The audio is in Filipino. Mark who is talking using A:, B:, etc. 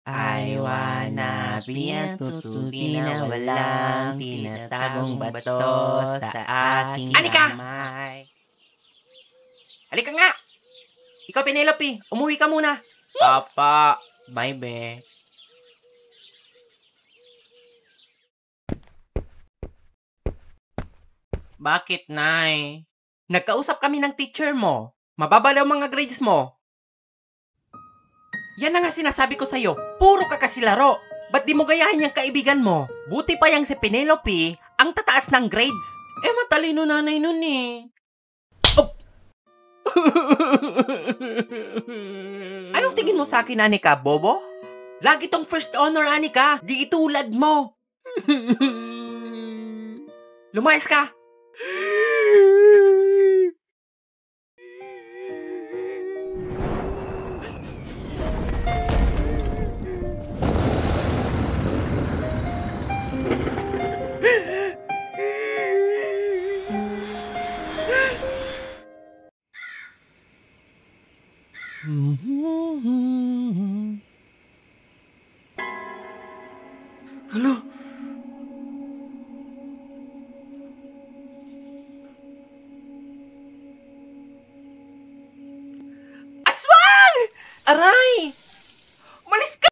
A: I wanna be ang tutubi na walang tinatagong bato sa aking kamay. Halika nga! Ikaw, Penelope, umuwi ka muna. Papa, bye be. Bakit, Nay? Nagkausap kami ng teacher mo. Mababa daw mga grades mo. Yan na nga sinasabi ko sa'yo. Puro ka kasi laro. Ba't di mo gayahin yung kaibigan mo? Buti pa yang si Penelope ang tataas ng grades. Matalino nanay nun eh. Oh! Anong tingin mo sa akin, Anika, bobo? Lagi tong first honor, Anika. Di itulad mo. Lumayas ka. Hala. Aswang! Aray! Umalis ka!